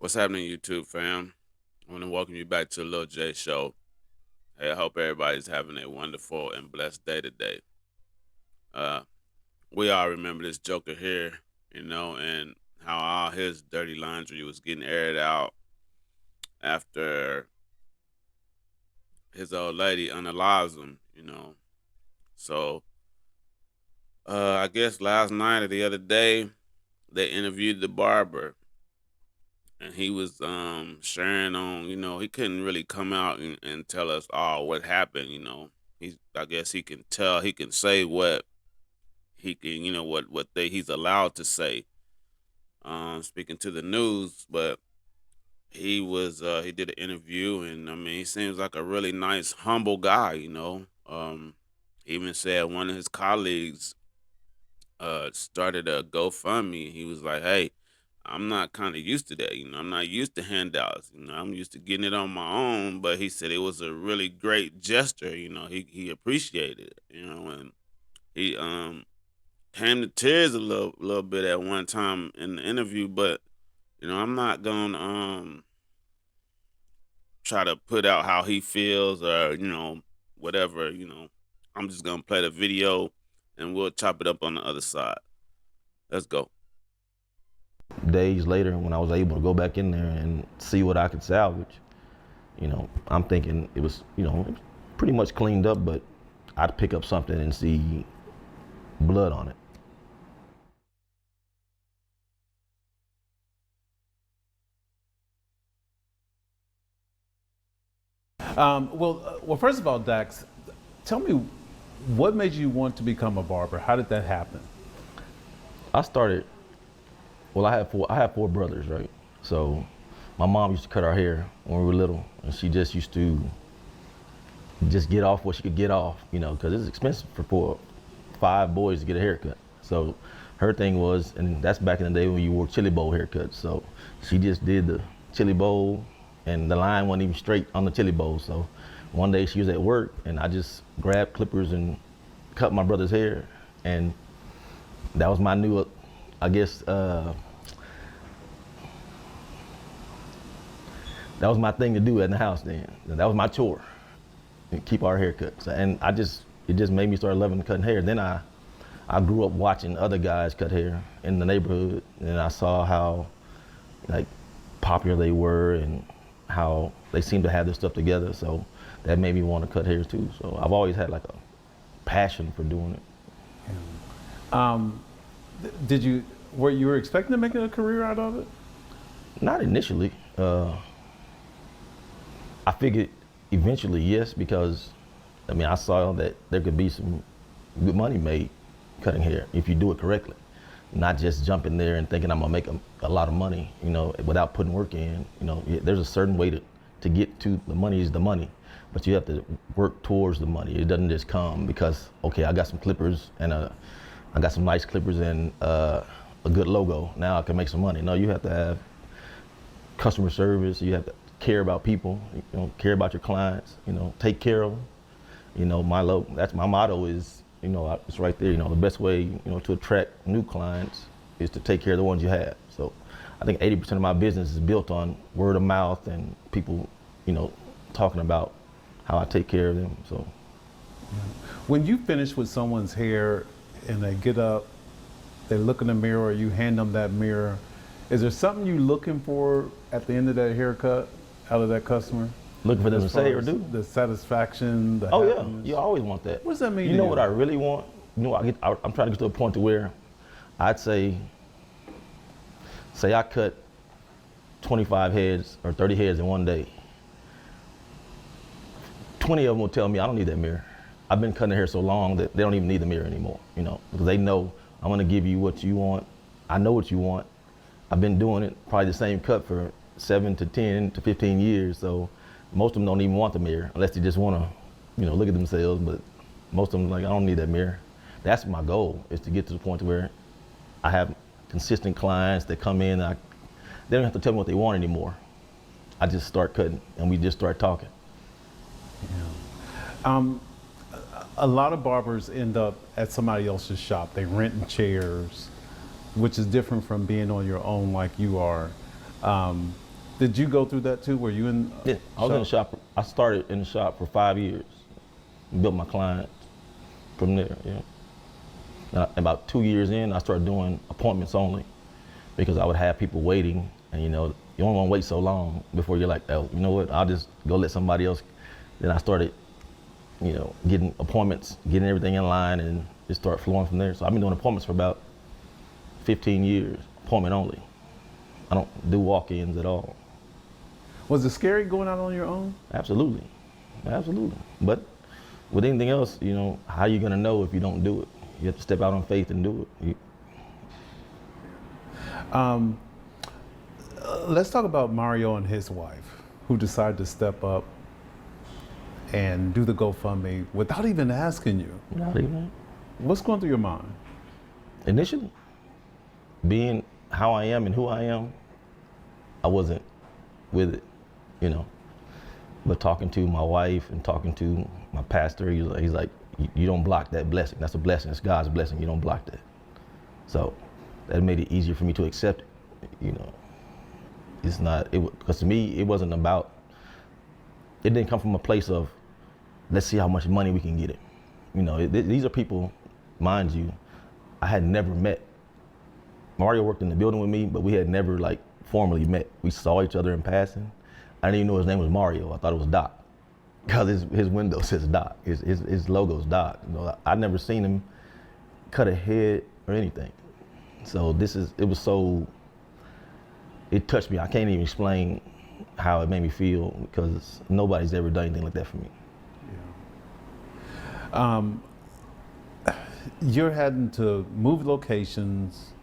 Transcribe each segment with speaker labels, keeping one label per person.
Speaker 1: What's happening, YouTube fam? I want to welcome you back to the Lil J Show. Hey, I hope everybody's having a wonderful and blessed day today. Uh, we all remember this Joker here, and how all his dirty laundry was getting aired out after his old lady unalived him. So, I guess last night or the other day, they interviewed the barber, and he was sharing on, he couldn't really come out and tell us all what happened. I guess he can say what he can, he's allowed to say, speaking to the news. But he did an interview, and I mean, he seems like a really nice, humble guy. He even said one of his colleagues started a GoFundMe. He was like, "Hey, I'm not kind of used to that. I'm not used to handouts. I'm used to getting it on my own." But he said it was a really great gesture. He appreciated it. And he came to tears a little bit at one time in the interview. But I'm not gonna try to put out how he feels or whatever. I'm just gonna play the video and we'll chop it up on the other side. Let's go.
Speaker 2: Days later, when I was able to go back in there and see what I could salvage, I'm thinking it was, it was pretty much cleaned up, but I'd pick up something and see blood on it.
Speaker 3: Well, first of all, Dax, tell me what made you want to become a barber? How did that happen?
Speaker 2: I started. Well, I have four brothers, right? So my mom used to cut our hair when we were little, and she just used to just get off what she could get off, because it's expensive for five boys to get a haircut. So her thing was, and that's back in the day when you wore chili bowl haircuts. So she just did the chili bowl, and the line wasn't even straight on the chili bowl. So one day she was at work, and I just grabbed clippers and cut my brother's hair, and that was my new, I guess, that was my thing to do in the house then. That was my chore, and keep our haircuts. And it just made me start loving cutting hair. Then I grew up watching other guys cut hair in the neighborhood, and I saw how like popular they were and how they seemed to have their stuff together. So that made me want to cut hair too. So I've always had like a passion for doing it.
Speaker 3: Were you expecting to make a career out of it?
Speaker 2: Not initially. I figured eventually yes, because I mean I saw that there could be some good money made cutting hair if you do it correctly. Not just jump in there and thinking I'm gonna make a lot of money, without putting work in. There's a certain way to get to the money is the money, but you have to work towards the money. It doesn't just come because, okay, I got some clippers and I got some nice clippers and a good logo. Now I can make some money. No, you have to have customer service. You have to care about people. Care about your clients. Take care of them. That's my motto is, it's right there. The best way, to attract new clients is to take care of the ones you have. So I think 80% of my business is built on word of mouth and people, talking about how I take care of them. So
Speaker 3: When you finish with someone's hair and they get up, they look in the mirror, you hand them that mirror, is there something you looking for at the end of that haircut out of that customer?
Speaker 2: looking for them to
Speaker 3: As far
Speaker 2: say or
Speaker 3: as
Speaker 2: do.
Speaker 3: the satisfaction, the
Speaker 2: Oh yeah,
Speaker 3: happiness?
Speaker 2: you always want that.
Speaker 3: What does that mean
Speaker 2: You
Speaker 3: to
Speaker 2: know
Speaker 3: you?
Speaker 2: what I really want? I'm trying to get to a point to where I'd say I cut 25 heads or 30 heads in one day. 20 of them will tell me I don't need that mirror. I've been cutting hair so long that they don't even need the mirror anymore, because they know I'm gonna give you what you want. I know what you want. I've been doing it, probably the same cut for 7 to 10 to 15 years, so most of them don't even want the mirror unless they just wanna, look at themselves, but most of them like, I don't need that mirror. That's my goal, is to get to the point where I have consistent clients that come in, they don't have to tell me what they want anymore. I just start cutting and we just start talking.
Speaker 3: A lot of barbers end up at somebody else's shop. They rent chairs, which is different from being on your own like you are. Did you go through that too? Were you in?
Speaker 2: Yeah, I was in the shop. I started in the shop for 5 years. Built my clients from there. Yeah. Now, about 2 years in, I started doing appointments only because I would have people waiting, and you know, you don't want to wait so long before you're like, oh, you know what? I'll just go let somebody else. Then I started, you know, getting appointments, getting everything in line, and just start flowing from there. So I've been doing appointments for about 15 years, appointment only. I don't do walk-ins at all.
Speaker 3: Was it scary going out on your own?
Speaker 2: Absolutely, absolutely. But with anything else, you know, how are you gonna know if you don't do it? You have to step out on faith and do it.
Speaker 3: Let's talk about Mario and his wife, who decided to step up and do the GoFundMe without even asking you.
Speaker 2: Not even.
Speaker 3: What's going through your mind?
Speaker 2: Initially, being how I am and who I am, I wasn't with it, you know. But talking to my wife and talking to my pastor, he's like, you don't block that blessing. That's a blessing. It's God's blessing. You don't block that. So that made it easier for me to accept it, you know. It's not, because to me, it wasn't about, it didn't come from a place of, let's see how much money we can get it. You know, these are people, mind you, I had never met. Mario worked in the building with me, but we had never like formally met. We saw each other in passing. I didn't even know his name was Mario. I thought it was Doc, because his window says Doc. His logo's Doc. You know, I'd never seen him cut a head or anything. So it touched me. I can't even explain how it made me feel, because nobody's ever done anything like that for me.
Speaker 3: Yeah. You're having to move locations,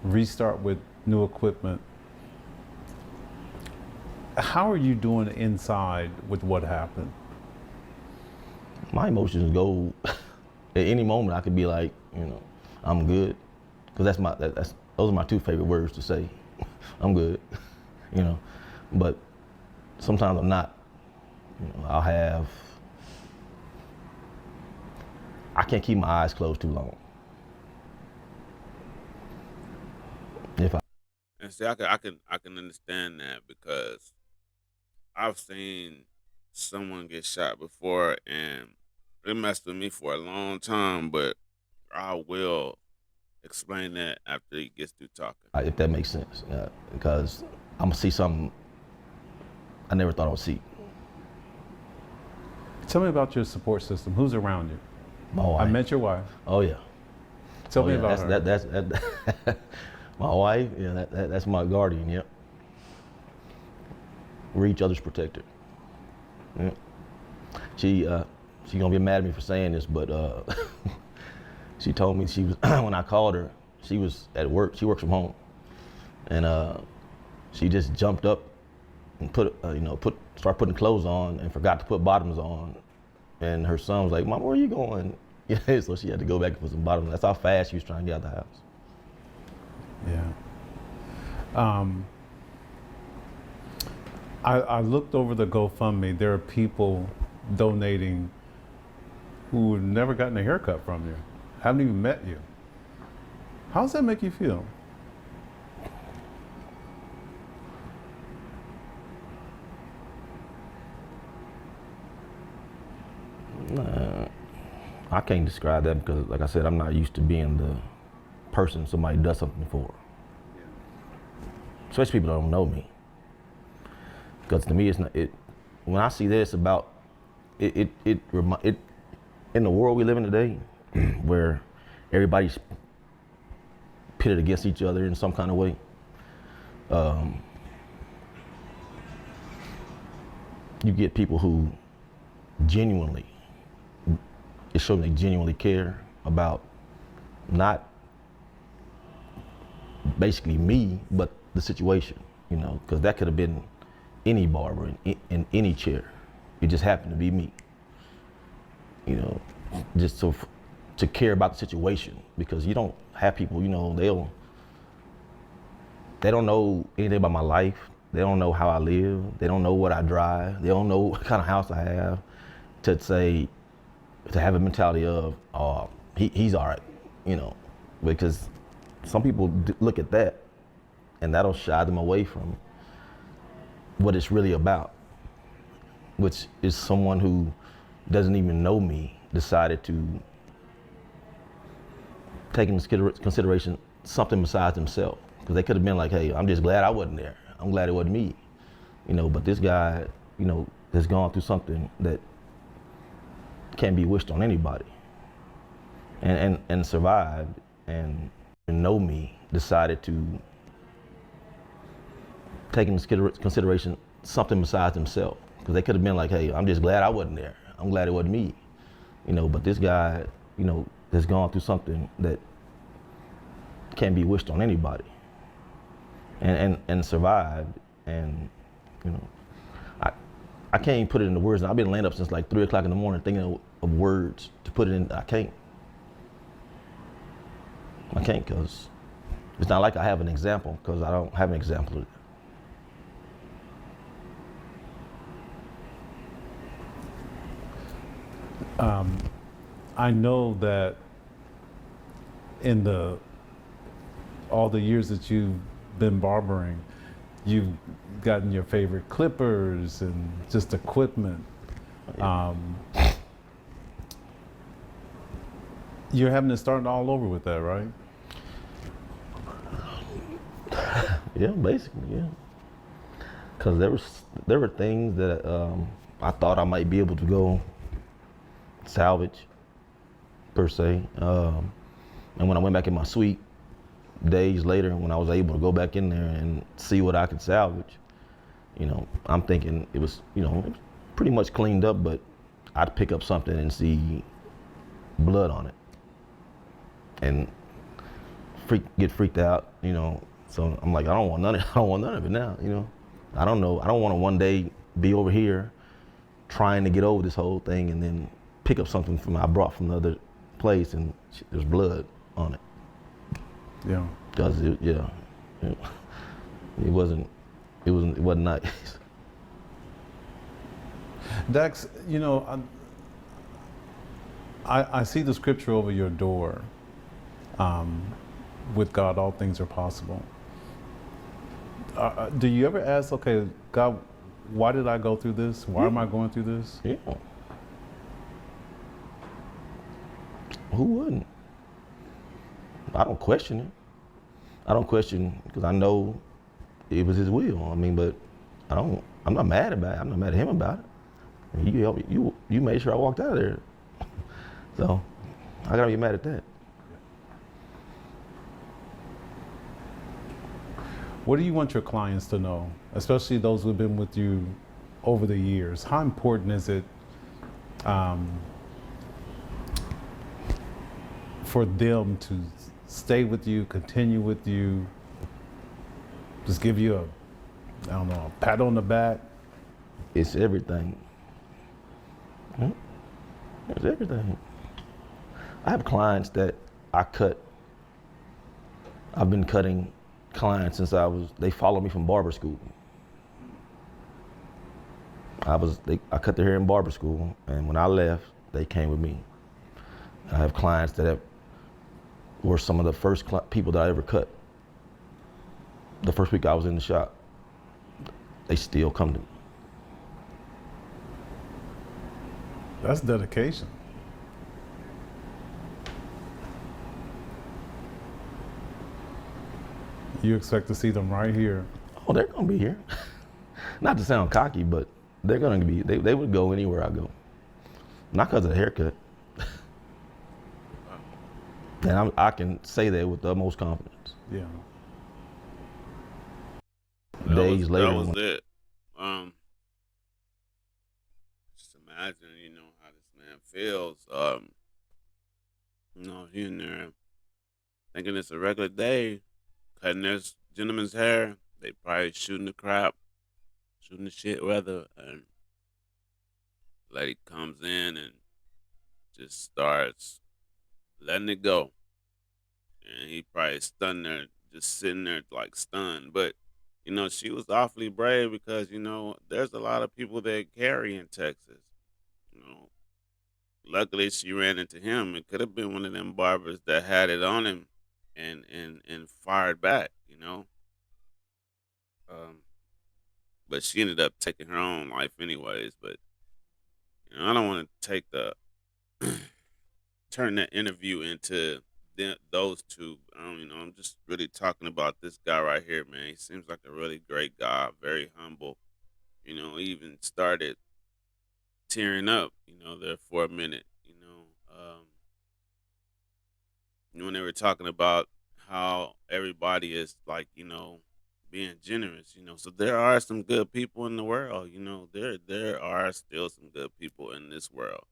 Speaker 3: restart with new equipment. How are you doing inside with what happened?
Speaker 2: My emotions go, at any moment I could be like, you know, I'm good. Because those are my two favorite words to say. I'm good, you know. But sometimes I'm not. You know, I can't keep my eyes closed too long.
Speaker 1: And see, I can understand that, because I've seen someone get shot before, and it messed with me for a long time. But I will explain that after he gets through talking.
Speaker 2: If that makes sense, because I'm gonna see something I never thought I would see.
Speaker 3: Tell me about your support system. Who's around you?
Speaker 2: My wife.
Speaker 3: I met your wife.
Speaker 2: Oh yeah.
Speaker 3: Tell me about her.
Speaker 2: That's my wife. Yeah, that's my guardian. Yep. We're each other's protector. Yeah. She gonna be mad at me for saying this, but she told me she was when I called her, she was at work. She works from home, and she just jumped up and start putting clothes on and forgot to put bottoms on. And her son was like, "Mom, where are you going?" Yeah, so she had to go back and put some bottoms. That's how fast she was trying to get out of the house.
Speaker 3: Yeah. I looked over the GoFundMe. There are people donating who have never gotten a haircut from you, haven't even met you. How does that make you feel?
Speaker 2: I can't describe that, because, like I said, I'm not used to being the person somebody does something for. Especially people that don't know me. Because to me, it's not. When I see this about it, in the world we live in today, where everybody's pitted against each other in some kind of way. You get people who genuinely, it shows they genuinely care about not basically me, but the situation, you know, because that could have been any barber in any chair. It just happened to be me, you know, just to care about the situation, because you don't have people, you know, they don't know anything about my life. They don't know how I live. They don't know what I drive. They don't know what kind of house I have, to have a mentality of, he's all right, you know, because some people look at that and that'll shy them away from what it's really about, which is someone who doesn't even know me decided to take into consideration something besides himself. Because they could have been like, hey, I'm just glad I wasn't there. I'm glad it wasn't me. But this guy, has gone through something that can't be wished on anybody. And survived and know me, decided to take into consideration something besides himself. Because they could have been like, hey, I'm just glad I wasn't there. I'm glad it wasn't me. But this guy, has gone through something that can't be wished on anybody. And survived. And, I can't even put it into words. I've been laying up since like 3 o'clock in the morning thinking of words to put it in. I can't because it's not like I have an example, because I don't have an example of it.
Speaker 3: I know that in all the years that you've been barbering, you've gotten your favorite clippers and just equipment. You're having to start all over with that, right?
Speaker 2: Yeah, basically, yeah. Because there were things that I thought I might be able to go salvage, per se. And when I went back in my suite, days later, when I was able to go back in there and see what I could salvage, I'm thinking it was pretty much cleaned up, but I'd pick up something and see blood on it and get freaked out, So I'm like, I don't want none of it now, I don't know. I don't want to one day be over here trying to get over this whole thing and then pick up something I brought from the other place and there's blood on it.
Speaker 3: Yeah.
Speaker 2: Because it wasn't nice.
Speaker 3: Dax, I see the scripture over your door. With God, all things are possible. Do you ever ask, okay, God, why did I go through this? Why am I going through this?
Speaker 2: Yeah. Who wouldn't? I don't question it. I don't question because I know it was His will. But I'm not mad about it. I'm not mad at Him about it. You helped me. You made sure I walked out of there. So I gotta be mad at that.
Speaker 3: What do you want your clients to know, especially those who've been with you over the years? How important is it for them to stay with you, continue with you, just give you a pat on the back?
Speaker 2: It's everything. It's everything. I have clients that I cut. I've been cutting clients since they followed me from barber school. I cut their hair in barber school, and when I left, they came with me. I have clients that were some of the first people that I ever cut. The first week I was in the shop, they still come to me.
Speaker 3: That's dedication. You expect to see them right here.
Speaker 2: Oh, they're gonna be here. Not to sound cocky, but they're gonna be. They would go anywhere I go. Not because of the haircut. And I can say that with the utmost confidence.
Speaker 3: Yeah.
Speaker 2: Days later.
Speaker 1: That was it. Just imagine, how this man feels. He in there thinking it's a regular day, cutting this gentleman's hair. They probably shooting the crap, shooting the shit rather, and lady comes in and just starts letting it go. And he probably stunned there, just sitting there like stunned. But, she was awfully brave because, there's a lot of people that carry in Texas. Luckily she ran into him. It could have been one of them barbers that had it on him and fired back, Um, but she ended up taking her own life anyways. But I don't want to take the turn that interview into those two. I don't, I'm just really talking about this guy right here, man. He seems like a really great guy, very humble. He even started tearing up, there for a minute. When they were talking about how everybody is like, being generous, So there are some good people in the world, there are still some good people in this world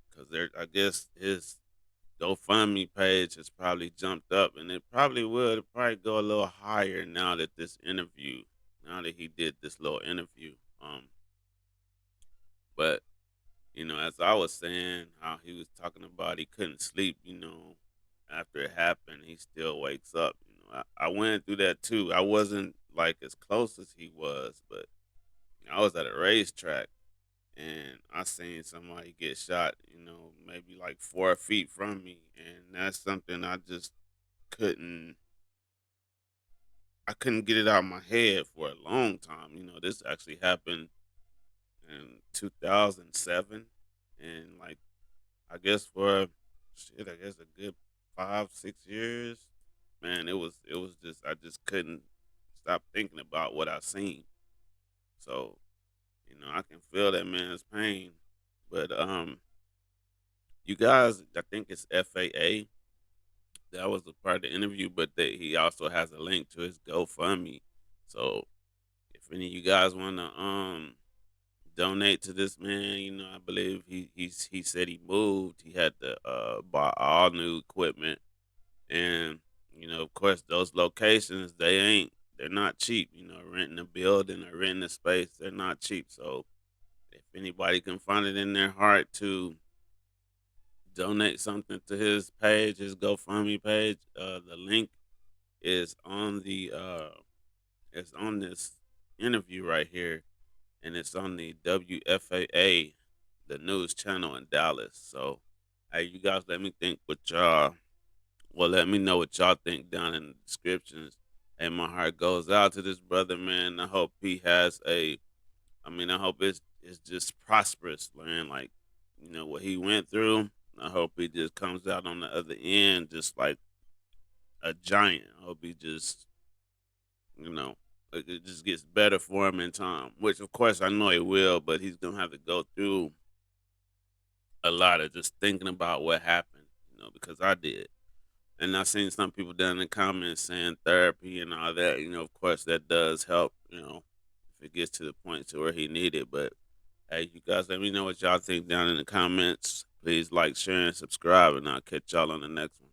Speaker 1: because I guess his GoFundMe page has probably jumped up, and it probably will. It probably go a little higher now that he did this little interview. But as I was saying, how he was talking about he couldn't sleep, after it happened, he still wakes up. I went through that too. I wasn't like as close as he was, but I was at a racetrack and I seen somebody get shot, maybe like 4 feet from me, and that's something couldn't I couldn't get it out of my head for a long time. This actually happened in 2007, and like I guess for shit, I guess a good 5 6 years, man, it was just I just couldn't stop thinking about what I seen. So I can feel that man's pain, but you guys, I think it's FAA. That was a part of the interview, but he also has a link to his GoFundMe. So if any of you guys want to donate to this man, I believe he said he moved. He had to buy all new equipment, and of course, those locations they're not cheap. Renting a building or renting a space, they're not cheap. So if anybody can find it in their heart to donate something to his page, his GoFundMe page, the link is on the it's on this interview right here, and it's on the WFAA, the news channel in Dallas. So, hey, you guys, let me know what y'all think down in the descriptions. And my heart goes out to this brother, man. I hope he has I hope it's just prosperous, man. Like, what he went through. I hope he just comes out on the other end just like a giant. I hope he just, you know, like it just gets better for him in time. Which, of course, I know he will, but he's gonna have to go through a lot of just thinking about what happened, because I did. And I've seen some people down in the comments saying therapy and all that. Of course, that does help. If it gets to the point to where he needed. But hey, you guys, let me know what y'all think down in the comments. Please like, share, and subscribe, and I'll catch y'all on the next one.